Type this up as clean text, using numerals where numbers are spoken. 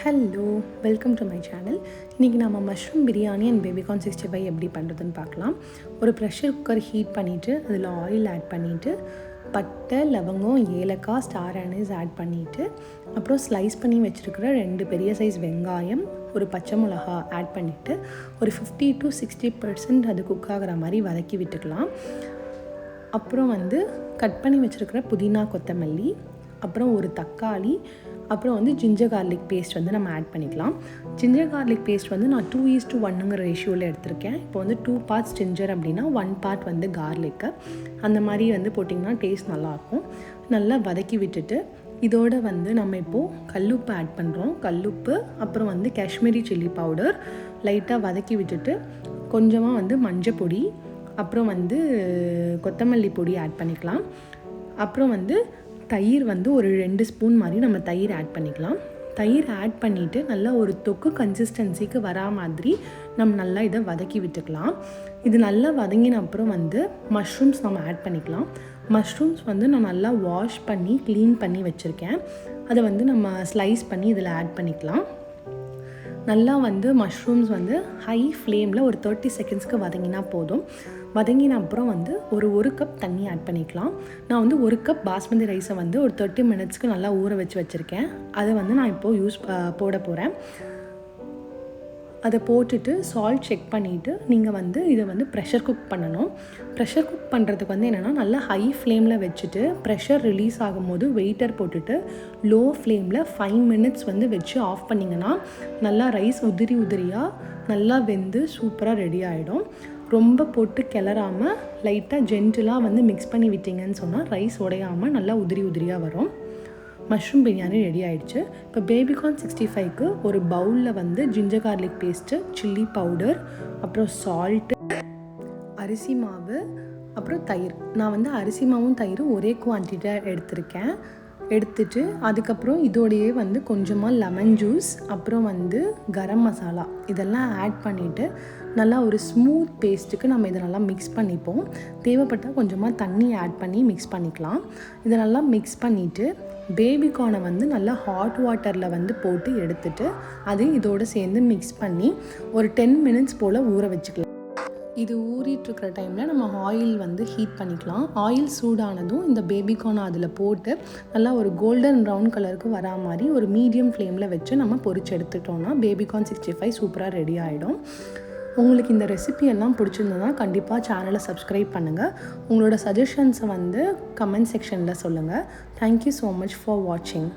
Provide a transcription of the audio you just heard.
Hello, welcome to my channel. இன்றைக்கி நம்ம mushroom biryani and baby corn 65 எப்படி பண்ணுறதுன்னு பார்க்கலாம். ஒரு ப்ரெஷர் குக்கர் ஹீட் பண்ணிவிட்டு அதில் ஆயில் ஆட் பண்ணிவிட்டு பட்டை, லவங்கம், ஏலக்காய், ஸ்டார் அனீஸ் ஆட் பண்ணிவிட்டு அப்புறம் ஸ்லைஸ் பண்ணி வச்சுருக்கிற 2 பெரிய சைஸ் வெங்காயம், ஒரு பச்சை மிளகா ஆட் பண்ணிவிட்டு ஒரு 50 to 60% அது குக் ஆகிற மாதிரி வதக்கி விட்டுக்கலாம். அப்புறம் கட் பண்ணி வச்சுருக்கிற புதினா, கொத்தமல்லி, அப்புறம் ஒரு தக்காளி, அப்புறம் ஜிஞ்சர் கார்லிக் பேஸ்ட் நம்ம ஆட் பண்ணிக்கலாம். ஜிஞ்சர் கார்லிக் பேஸ்ட் நான் 2:1 ரேஷியோவில் எடுத்திருக்கேன். இப்போ 2 பார்ட்ஸ் ஜிஞ்சர் அப்படின்னா 1 பார்ட் கார்லிக்கு, அந்த மாதிரி போட்டிங்கன்னா டேஸ்ட் நல்லாயிருக்கும். நல்லா வதக்கி விட்டுட்டு இதோட நம்ம இப்போது கல்லுப்பு ஆட் பண்ணுறோம். கல்லுப்பு, அப்புறம் காஷ்மீரி சில்லி பவுடர் லைட்டாக வதக்கி விட்டுட்டு கொஞ்சமாக மஞ்சள் பொடி, அப்புறம் கொத்தமல்லி பொடி ஆட் பண்ணிக்கலாம். அப்புறம் தயிர் ஒரு 2 ஸ்பூன் மாதிரி நம்ம தயிர் ஆட் பண்ணிக்கலாம். தயிர் ஆட் பண்ணிவிட்டு நல்லா ஒரு தொக்கு கன்சிஸ்டன்சிக்கு வரா மாதிரி நம்ம நல்லா இதை வதக்கி விட்டுக்கலாம். இது நல்லா வதங்கின அப்புறம் மஷ்ரூம்ஸ் நம்ம ஆட் பண்ணிக்கலாம். மஷ்ரூம்ஸ் நான் நல்லா வாஷ் பண்ணி க்ளீன் பண்ணி வச்சுருக்கேன். அதை நம்ம ஸ்லைஸ் பண்ணி இதில் ஆட் பண்ணிக்கலாம். நல்லா மஷ்ரூம்ஸ் ஹை ஃப்ளேமில் ஒரு 30 செகண்ட்ஸ்க்கு வதங்கினா போதும். வதங்கின அப்புறம் ஒரு கப் தண்ணி ஆட் பண்ணிக்கலாம். நான் 1 கப் பாஸ்மதி ரைஸை ஒரு 30 மினிட்ஸ்க்கு நல்லா ஊற வச்சுருக்கேன். அதை நான் இப்போது போட போகிறேன். அதை போட்டுட்டு சால்ட் செக் பண்ணிவிட்டு நீங்கள் இதை ப்ரெஷர் குக் பண்ணணும். ப்ரெஷர் குக் பண்ணுறதுக்கு என்னென்னா நல்லா ஹை ஃப்ளேமில் வச்சுட்டு ப்ரெஷர் ரிலீஸ் ஆகும்போது வெயிட்டர் போட்டுட்டு லோ ஃப்ளேமில் 5 மினிட்ஸ் வச்சு ஆஃப் பண்ணிங்கன்னா நல்லா ரைஸ் உதிரியாக நல்லா வெந்து சூப்பராக ரெடி ஆகிடும். ரொம்ப போட்டு கிளறாமல் லைட்டாக ஜென்டிலாக மிக்ஸ் பண்ணி விட்டிங்கன்னு சொன்னால் ரைஸ் உடையாமல் நல்லா உதிரியாக வரும். மஷ்ரூம் பிரியாணி ரெடி ஆகிடுச்சு. இப்போ பேபிகார்ன் 65க்கு ஒரு பவுலில் ginger garlic paste, chilli powder, அப்புறம் சால்ட்டு, அரிசி மாவு, அப்புறம் தயிர். நான் அரிசி மாவும் தயிரும் ஒரே குவான்டிட்டியாக எடுத்துட்டு அதுக்கப்புறம் இதோடையே கொஞ்சமாக லெமன் ஜூஸ், அப்புறம் கரம் மசாலா இதெல்லாம் ஆட் பண்ணிவிட்டு நல்லா ஒரு ஸ்மூத் பேஸ்ட்டுக்கு நம்ம இதை நல்லா மிக்ஸ் பண்ணிப்போம். தேவைப்பட்டால் கொஞ்சமாக தண்ணி ஆட் பண்ணி மிக்ஸ் பண்ணிக்கலாம். இதை நல்லா மிக்ஸ் பண்ணிவிட்டு பேபிகார்னை நல்லா ஹாட் வாட்டரில் போட்டு எடுத்துட்டு அது இதோடு சேர்ந்து மிக்ஸ் பண்ணி ஒரு 10 மினிட்ஸ் போல் ஊற வச்சுக்கலாம். இது ஊறிட்டுருக்கிற டைமில் நம்ம ஆயில் ஹீட் பண்ணிக்கலாம். ஆயில் சூடானதும் இந்த பேபிகார்னை அதில் போட்டு நல்லா ஒரு கோல்டன் ப்ரௌன் கலருக்கு வரா மாதிரி ஒரு மீடியம் ஃப்ளேமில் வச்சு நம்ம பொரிச்சு எடுத்துட்டோம்னா பேபிகார்ன் 65 சூப்பராக ரெடி ஆகிடும். உங்களுக்கு இந்த ரெசிபி எல்லாம் பிடிச்சிருந்ததுன்னா கண்டிப்பாக சேனலை சப்ஸ்கிரைப் பண்ணுங்கள். உங்களோட சஜஷன்ஸை கமெண்ட் செக்ஷனில் சொல்லுங்கள். தேங்க்யூ ஸோ மச் ஃபார் வாட்சிங்.